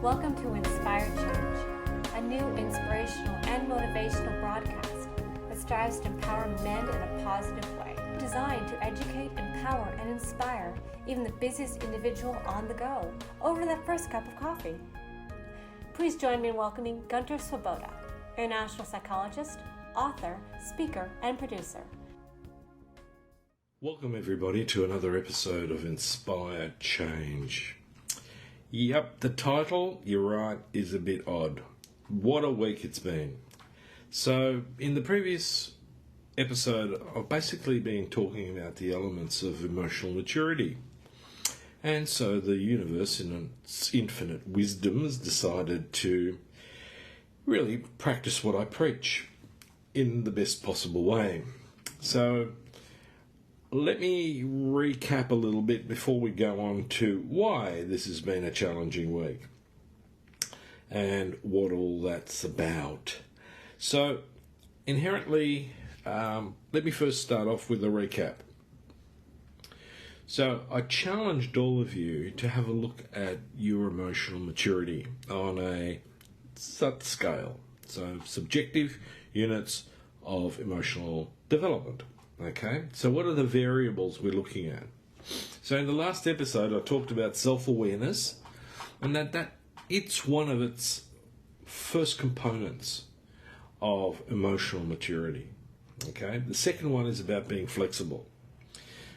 Welcome to Inspire Change, a new inspirational and motivational broadcast that strives to empower men in a positive way, designed to educate, empower, and inspire even the busiest individual on the go over that first cup of coffee. Please join me in welcoming Gunter, international psychologist, author, speaker, and producer. Welcome everybody to another episode of Inspire Change. Yep, the title, you're right, is a bit odd. What a week it's been. So, in the previous episode, I've basically been talking about the elements of emotional maturity. And so the universe, in its infinite wisdom, has decided to really practice what I preach in the best possible way. So, let me recap a little bit before we go on to why this has been a challenging week and what all that's about. So, inherently, let me first start off with a recap. So, I challenged all of you to have a look at your emotional maturity on a SUT scale, so subjective units of emotional development. Okay, so what are the variables we're looking at? So in the last episode, I talked about self-awareness, and that it's one of its first components of emotional maturity. Okay, the second one is about being flexible.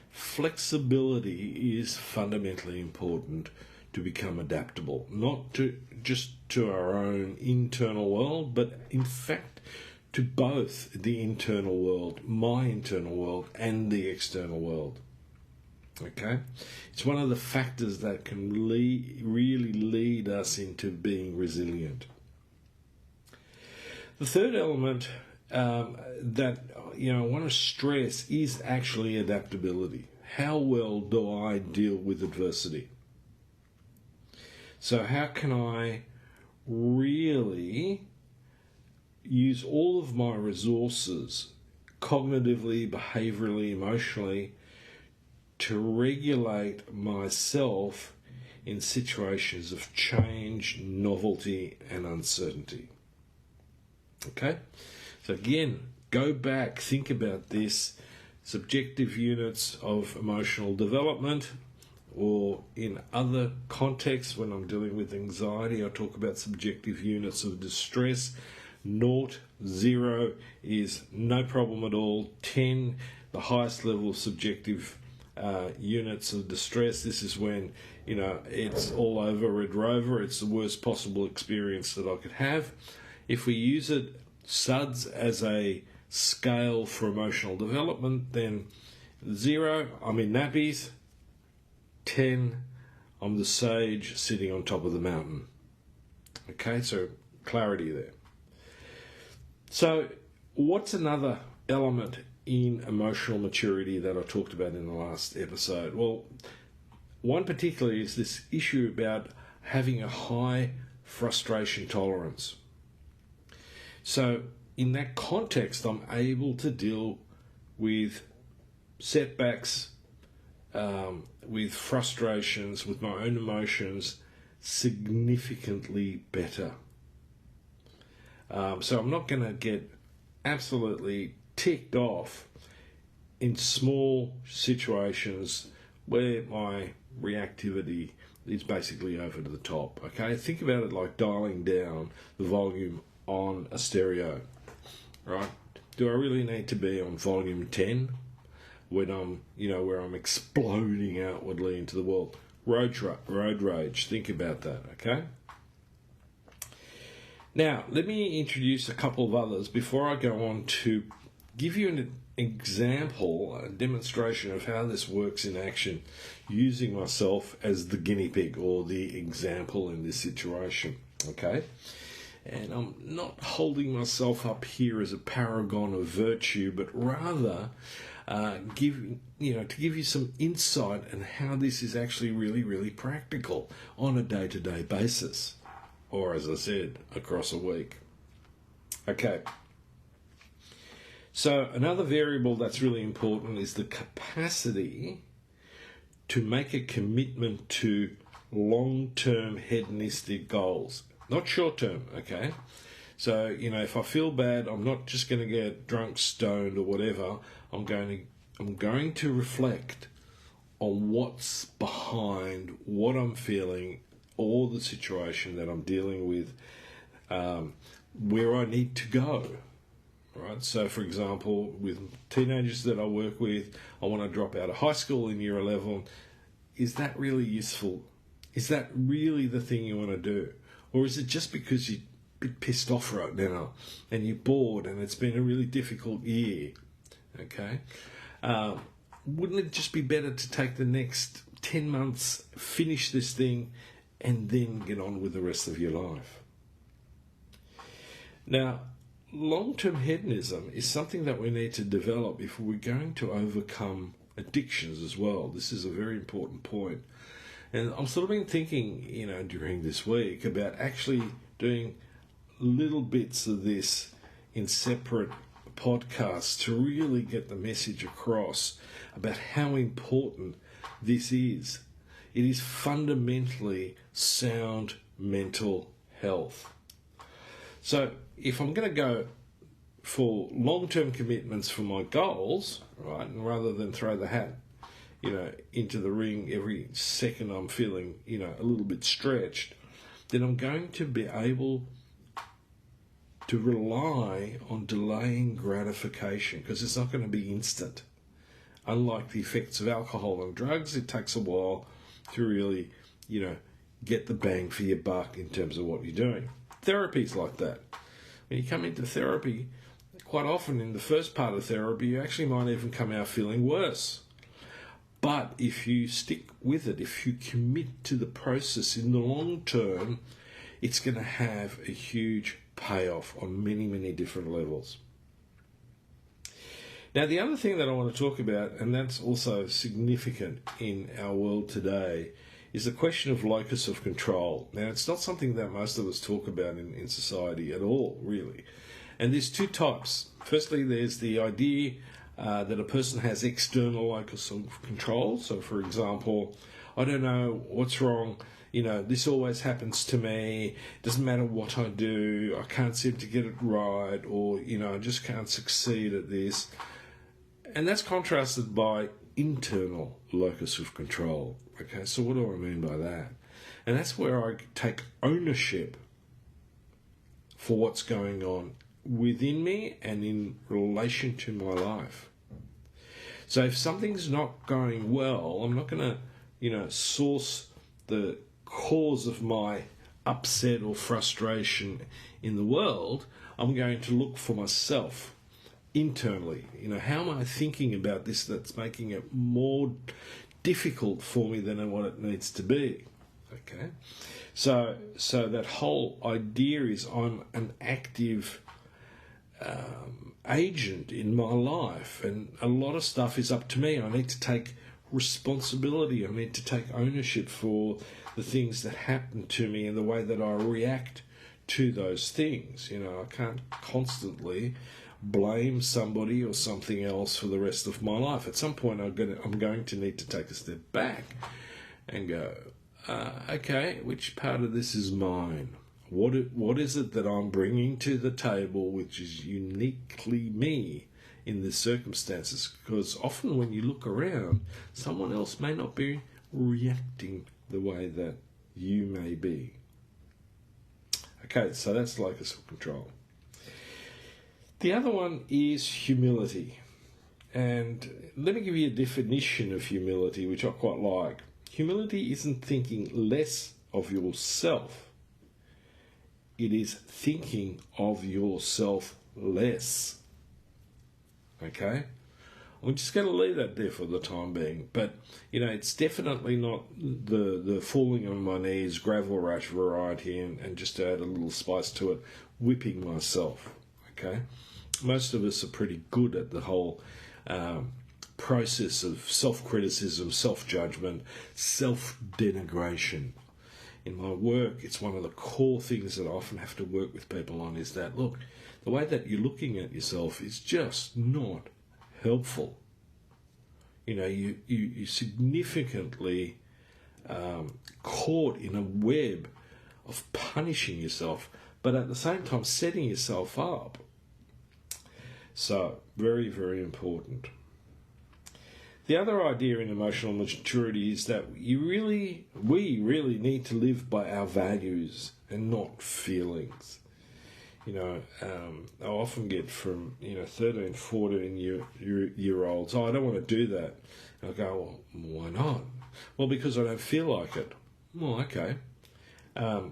Flexibility is fundamentally important to become adaptable, not just to our own internal world, but in fact to both the internal world, my internal world, and the external world. Okay? It's one of the factors that can really lead us into being resilient. The third element that I want to stress is actually adaptability. How well do I deal with adversity? So how can I really use all of my resources, cognitively, behaviorally, emotionally, to regulate myself in situations of change, novelty, and uncertainty. Okay? So again, go back, think about this. Subjective units of emotional development, or in other contexts, when I'm dealing with anxiety, I talk about subjective units of distress. 0 is no problem at all. 10, the highest level of subjective units of distress. This is when, it's all over Red Rover. It's the worst possible experience that I could have. If we use it, SUDS, as a scale for emotional development, then 0, I'm in nappies. 10, I'm the sage sitting on top of the mountain. Okay, so clarity there. So, what's another element in emotional maturity that I talked about in the last episode? Well, one particularly is this issue about having a high frustration tolerance. So, in that context, I'm able to deal with setbacks, with frustrations, with my own emotions significantly better. So I'm not going to get absolutely ticked off in small situations where my reactivity is basically over to the top. Okay, think about it like dialing down the volume on a stereo. Right? Do I really need to be on volume 10 when I'm, where I'm exploding outwardly into the world? Road rage. Think about that. Okay. Now, let me introduce a couple of others before I go on to give you an example, a demonstration of how this works in action, using myself as the guinea pig or the example in this situation, okay? And I'm not holding myself up here as a paragon of virtue, but rather to give you some insight on how this is actually really practical on a day-to-day basis. Or, as I said, across a week. Okay. So, another variable that's really important is the capacity to make a commitment to long-term hedonistic goals, not short-term, okay? So, if I feel bad, I'm not just going to get drunk, stoned, or whatever. I'm going to reflect on what's behind what I'm feeling, or the situation that I'm dealing with, where I need to go. Right? So, for example, with teenagers that I work with, I want to drop out of high school in year 11. Is that really useful? Is that really the thing you want to do? Or is it just because you're a bit pissed off right now and you're bored and it's been a really difficult year? Okay? Wouldn't it just be better to take the next 10 months, finish this thing, and then get on with the rest of your life? Now, long-term hedonism is something that we need to develop if we're going to overcome addictions as well. This is a very important point. And I'm sort of been thinking, during this week about actually doing little bits of this in separate podcasts to really get the message across about how important this is. It is fundamentally sound mental health. So if I'm going to go for long-term commitments for my goals, right, and rather than throw the hat, into the ring every second I'm feeling, a little bit stretched, then I'm going to be able to rely on delaying gratification, because it's not going to be instant. Unlike the effects of alcohol and drugs, it takes a while to really, get the bang for your buck in terms of what you're doing. Therapy's like that. When you come into therapy, quite often in the first part of therapy, you actually might even come out feeling worse. But if you stick with it, if you commit to the process in the long term, it's going to have a huge payoff on many, many different levels. Now, the other thing that I want to talk about, and that's also significant in our world today, is the question of locus of control. Now, it's not something that most of us talk about in society at all, really. And there's two types. Firstly, there's the idea that a person has external locus of control. So, for example, I don't know what's wrong. This always happens to me. It doesn't matter what I do. I can't seem to get it right, or, I just can't succeed at this. And that's contrasted by internal locus of control. Okay, so what do I mean by that? And that's where I take ownership for what's going on within me and in relation to my life. So if something's not going well, I'm not going to, source the cause of my upset or frustration in the world. I'm going to look for myself internally. How am I thinking about this that's making it more difficult for me than what it needs to be? Okay, so that whole idea is I'm an active agent in my life, and a lot of stuff is up to me. I need to take responsibility. I need to take ownership for the things that happen to me and the way that I react to those things. I can't constantly blame somebody or something else for the rest of my life. At some point, I'm going to need to take a step back and go, okay, which part of this is mine? What is it that I'm bringing to the table which is uniquely me in the circumstances? Because often when you look around, someone else may not be reacting the way that you may be. Okay, so that's locus of control. The other one is humility. And let me give you a definition of humility, which I quite like. Humility isn't thinking less of yourself. It is thinking of yourself less. Okay? I'm just going to leave that there for the time being. But, it's definitely not the falling on my knees, gravel rush variety, and just to add a little spice to it, whipping myself. Okay? Most of us are pretty good at the whole process of self-criticism, self-judgment, self-denigration. In my work, it's one of the core things that I often have to work with people on is that, look, the way that you're looking at yourself is just not helpful. You significantly caught in a web of punishing yourself, but at the same time setting yourself up. So, very, very important. The other idea in emotional maturity is that we really need to live by our values and not feelings. I often get from 13, 14-year-olds, I don't want to do that. And I go, well, why not? Well, because I don't feel like it. Well, okay.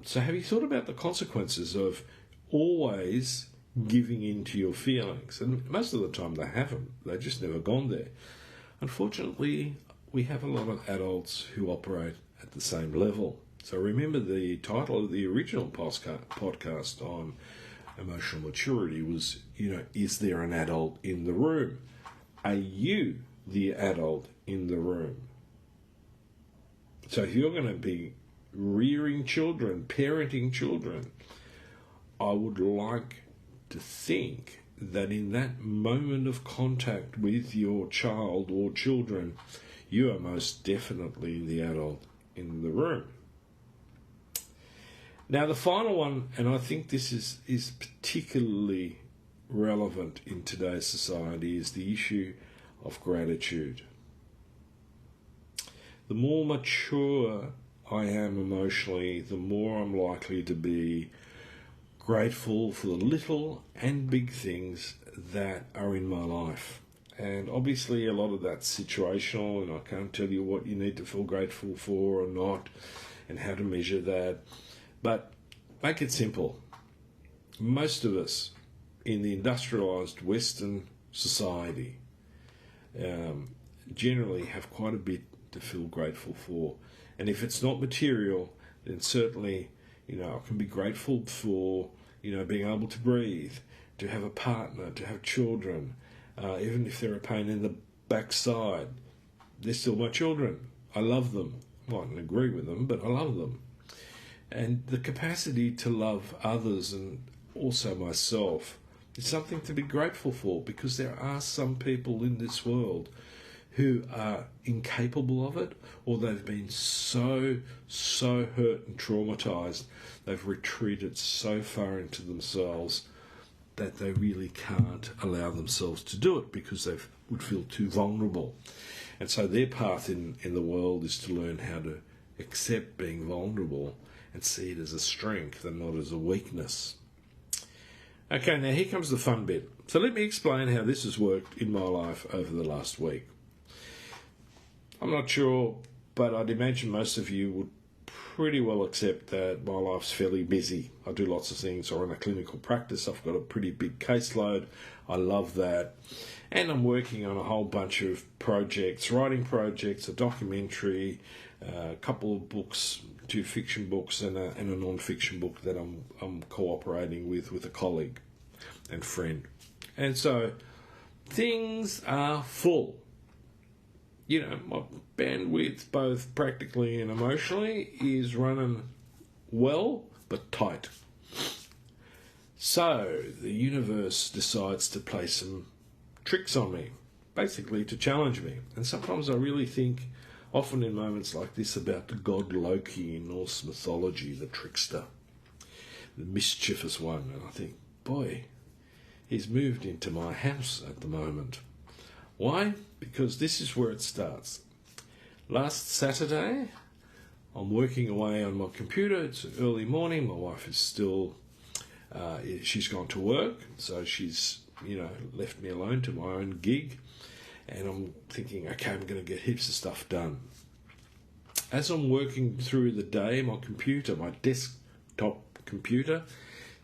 So have you thought about the consequences of always giving in to your feelings? And most of the time they haven't. They've just never gone there. Unfortunately, we have a lot of adults who operate at the same level. So remember, the title of the original podcast on emotional maturity was, is there an adult in the room? Are you the adult in the room? So if you're going to be rearing children, parenting children, I would like to think that in that moment of contact with your child or children, you are most definitely the adult in the room. Now, the final one, and I think this is particularly relevant in today's society, is the issue of gratitude. The more mature I am emotionally, the more I'm likely to be grateful for the little and big things that are in my life. And obviously a lot of that's situational, and I can't tell you what you need to feel grateful for or not, and how to measure that. But make it simple. Most of us in the industrialised Western society generally have quite a bit to feel grateful for. And if it's not material, then certainly, I can be grateful for, being able to breathe, to have a partner, to have children, even if they're a pain in the backside. They're still my children. I love them. Well, I don't agree with them, but I love them. And the capacity to love others and also myself is something to be grateful for, because there are some people in this world who are incapable of it, or they've been so hurt and traumatized, they've retreated so far into themselves that they really can't allow themselves to do it because they would feel too vulnerable. And so their path in the world is to learn how to accept being vulnerable and see it as a strength and not as a weakness. Okay, now here comes the fun bit. So let me explain how this has worked in my life over the last week. I'm not sure, but I'd imagine most of you would pretty well accept that my life's fairly busy. I do lots of things. I run a clinical practice. I've got a pretty big caseload. I love that. And I'm working on a whole bunch of projects, writing projects, a documentary, a couple of books, 2 fiction books and a non-fiction book that I'm cooperating with a colleague and friend. And so things are full. My bandwidth, both practically and emotionally, is running well, but tight. So the universe decides to play some tricks on me, basically to challenge me. And sometimes I really think, often in moments like this, about the god Loki in Norse mythology, the trickster, the mischievous one. And I think, boy, he's moved into my house at the moment. Why? Because this is where it starts. Last Saturday, I'm working away on my computer. It's early morning. My wife is still, she's gone to work, so she's, left me alone to my own gig. And I'm thinking, okay, I'm going to get heaps of stuff done. As I'm working through the day, my computer, my desktop computer,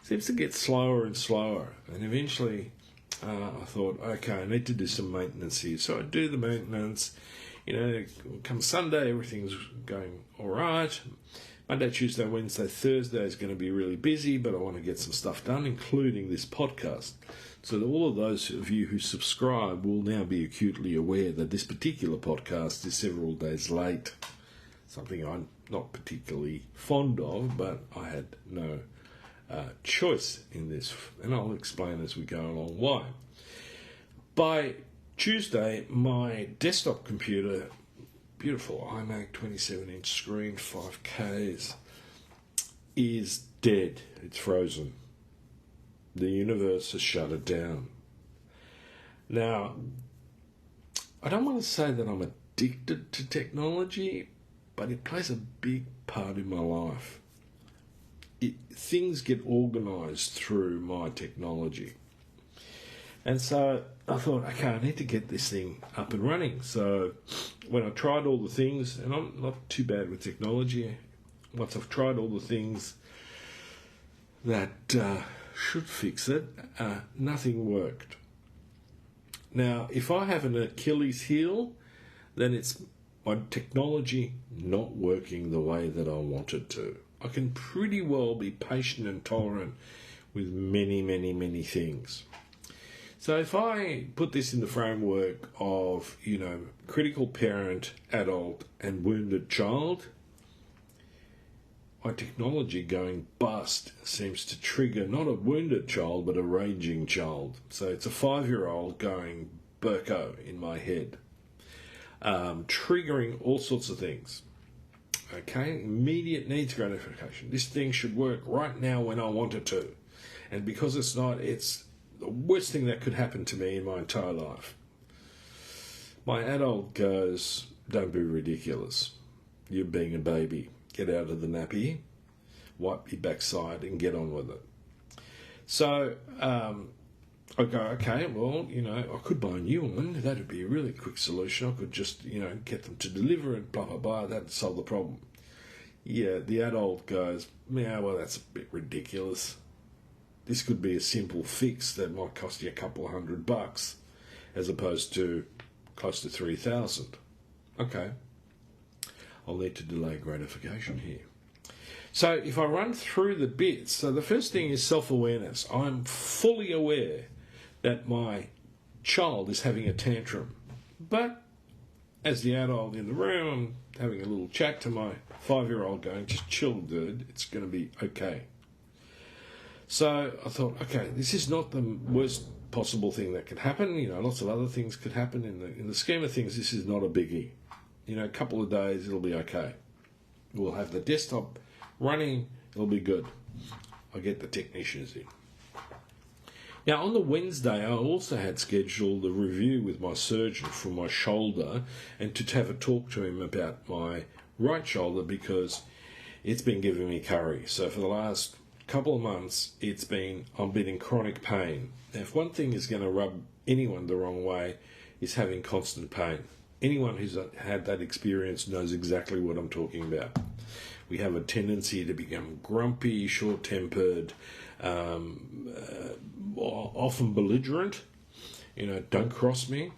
seems to get slower and slower. And eventually I thought, okay, I need to do some maintenance here. So I do the maintenance. Come Sunday, everything's going all right. Monday, Tuesday, Wednesday, Thursday is going to be really busy, but I want to get some stuff done, including this podcast. So that all of those of you who subscribe will now be acutely aware that this particular podcast is several days late. Something I'm not particularly fond of, but I had no choice in this. And I'll explain as we go along why. By Tuesday, my desktop computer beautiful iMac 27-inch screen, 5Ks, is dead. It's frozen. The universe has shut it down. Now, I don't want to say that I'm addicted to technology, but it plays a big part in my life. Things get organised through my technology. And so I thought, okay, I need to get this thing up and running. So when I tried all the things, and I'm not too bad with technology, once I've tried all the things that should fix it, nothing worked. Now, if I have an Achilles heel, then it's my technology not working the way that I want it to. I can pretty well be patient and tolerant with many, many, many things. So if I put this in the framework of, critical parent, adult, and wounded child, my technology going bust seems to trigger not a wounded child, but a raging child. So it's a 5-year-old going burko in my head, triggering all sorts of things. Okay, immediate needs gratification. This thing should work right now when I want it to. And because it's not, it's the worst thing that could happen to me in my entire life. My adult goes, don't be ridiculous. You're being a baby. Get out of the nappy, wipe your backside and get on with it. So I go, okay, well, I could buy a new one. That'd be a really quick solution. I could just, get them to deliver and blah, blah, blah. That'd solve the problem. Yeah, the adult goes, yeah, well, that's a bit ridiculous. This could be a simple fix that might cost you a couple of $100 as opposed to close to 3,000. Okay. I'll need to delay gratification here. So if I run through the bits, so the first thing is self-awareness. I'm fully aware that my child is having a tantrum. But as the adult in the room, I'm having a little chat to my 5-year-old going, just chill, dude, it's going to be okay. So I thought, okay, this is not the worst possible thing that could happen. Lots of other things could happen. In the scheme of things, this is not a biggie. A couple of days, it'll be okay. We'll have the desktop running, it'll be good. I'll get the technicians in. Now, on the Wednesday, I also had scheduled a review with my surgeon for my shoulder and to have a talk to him about my right shoulder because it's been giving me curry. So for the last couple of months, I've been in chronic pain. Now, if one thing is going to rub anyone the wrong way, is having constant pain. Anyone who's had that experience knows exactly what I'm talking about. We have a tendency to become grumpy, short-tempered, often belligerent. Don't cross me.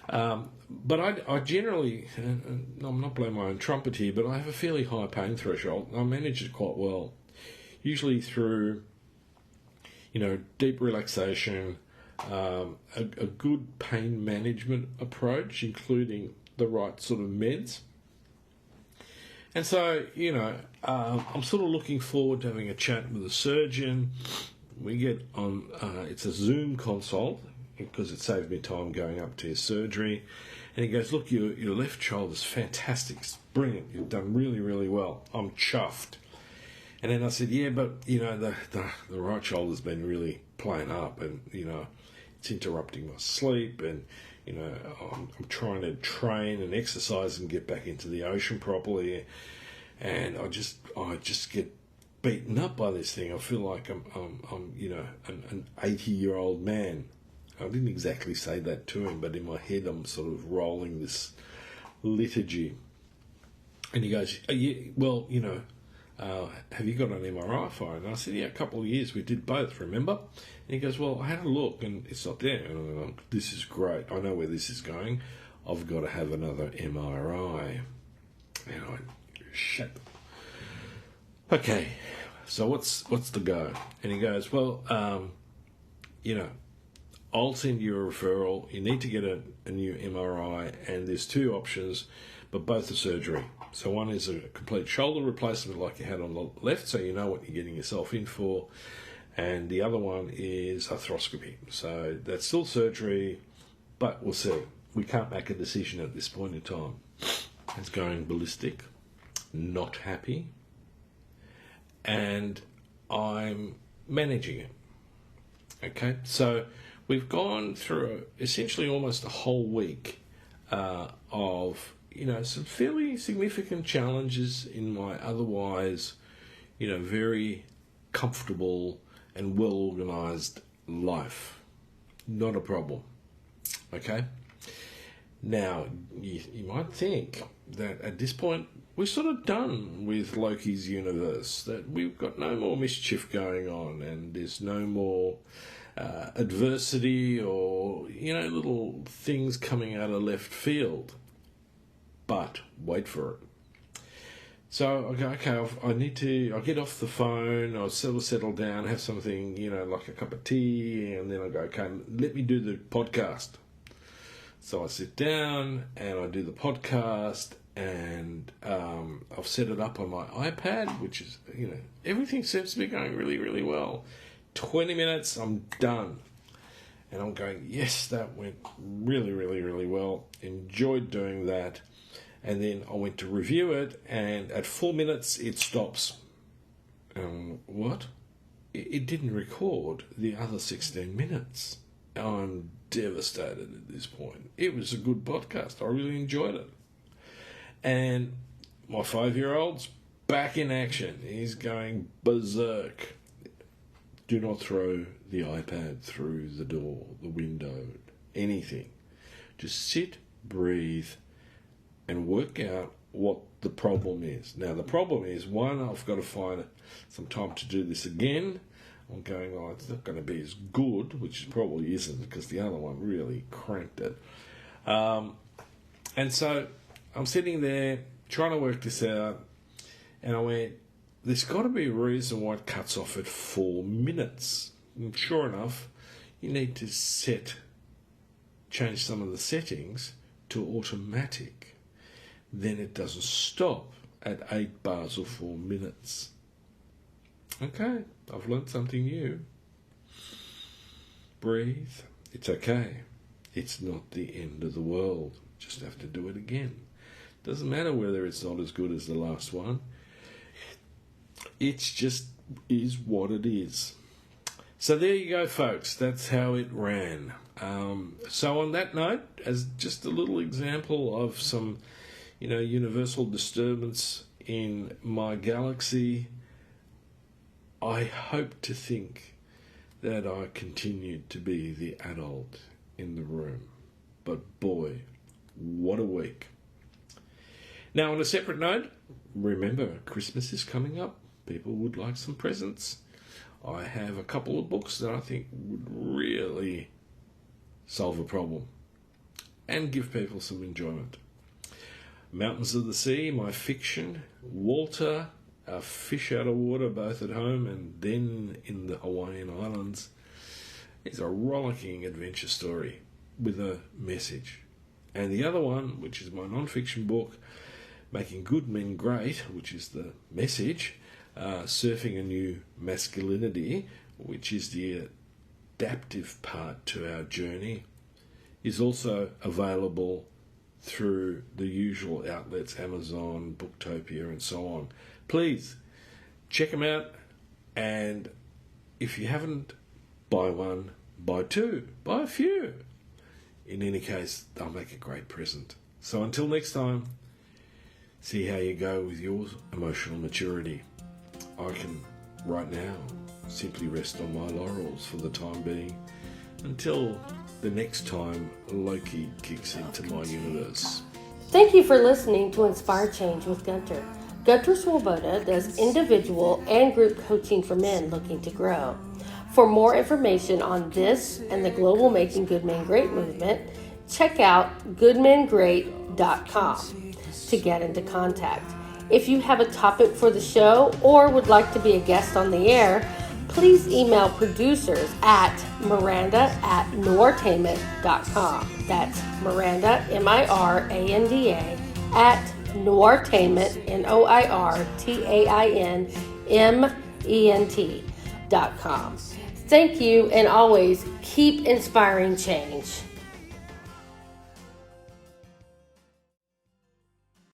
But I generally, I'm not blowing my own trumpet here, but I have a fairly high pain threshold. I manage it quite well, usually through, deep relaxation, a good pain management approach, including the right sort of meds. And so, I'm sort of looking forward to having a chat with a surgeon. We get on, it's a Zoom consult because it saved me time going up to his surgery. And he goes, look, your left shoulder is fantastic. It's brilliant. You've done really, really well. I'm chuffed. And then I said, yeah, but, the right shoulder's been really playing up and, it's interrupting my sleep and, I'm trying to train and exercise and get back into the ocean properly. And I just get beaten up by this thing. I feel like I'm an 80-year-old man. I didn't exactly say that to him, but in my head I'm sort of rolling this liturgy. And he goes, oh, yeah, well, have you got an MRI for it? And I said, yeah, a couple of years. We did both, remember? And he goes, well, I had a look and it's not there. And I'm like, this is great. I know where this is going. I've got to have another MRI. And I went, shit. Okay, so what's the go? And he goes, well, I'll send you a referral. You need to get a new MRI, and there's two options, but both are surgery. So one is a complete shoulder replacement like you had on the left, so you know what you're getting yourself in for, and the other one is arthroscopy. So that's still surgery, but we'll see. We can't make a decision at this point in time. is going ballistic, not happy, and I'm managing it. Okay, so we've gone through essentially almost a whole week of, some fairly significant challenges in my otherwise, very comfortable and well-organised life. Not a problem. Okay? Now, you might think that at this point we're sort of done with Loki's universe, that we've got no more mischief going on and there's no more adversity or, little things coming out of left field. But wait for it. So I go, okay, I'll get off the phone, I'll settle down, have something, like a cup of tea, and then I go, okay, let me do the podcast. So I sit down and I do the podcast, and I've set it up on my iPad, which is, everything seems to be going really, really well. 20 minutes, I'm done. And I'm going, yes, that went really, really, really well. Enjoyed doing that. And then I went to review it, and at 4 minutes, it stops. What? It didn't record the other 16 minutes. I'm devastated at this point. It was a good podcast. I really enjoyed it. And my 5-year-old's back in action. He's going berserk. Do not throw the iPad through the door, the window, anything. Just sit, breathe, and work out what the problem is. Now, the problem is, one, I've got to find some time to do this again. I'm going, it's not going to be as good, which probably isn't, because the other one really cranked it. And so I'm sitting there trying to work this out, and I went, there's got to be a reason why it cuts off at 4 minutes. And sure enough, you need to change some of the settings to automatic. Then it doesn't stop at 8 bars or 4 minutes. Okay, I've learned something new. Breathe. It's okay. It's not the end of the world. Just have to do it again. Doesn't matter whether it's not as good as the last one. It just is what it is. So there you go, folks. That's how it ran. So on that note, as just a little example of some, universal disturbance in my galaxy, I hope to think that I continued to be the adult in the room. But boy, what a week. Now, on a separate note, remember, Christmas is coming up. People would like some presents. I have a couple of books that I think would really solve a problem and give people some enjoyment. Mountains of the Sea, my fiction. Walter, a fish out of water, both at home and then in the Hawaiian Islands. It's a rollicking adventure story with a message. And the other one, which is my non-fiction book, Making Good Men Great, which is the message, Surfing a New Masculinity, which is the adaptive part to our journey, is also available through the usual outlets, Amazon, Booktopia, and so on. Please check them out, and if you haven't, buy one, buy two, buy a few. In any case, they'll make a great present. So until next time, see how you go with your emotional maturity. I can, right now, simply rest on my laurels for the time being until the next time Loki kicks into my universe. Thank you for listening to Inspire Change with Gunter. Gunter Swoboda does individual and group coaching for men looking to grow. For more information on this and the global Making Good Men Great movement, check out goodmengreat.com to get into contact. If you have a topic for the show or would like to be a guest on the air, please email producers at miranda@noirtainment.com. That's Miranda, Miranda, at noirtainment, noirtainment.com. Thank you, and always keep inspiring change.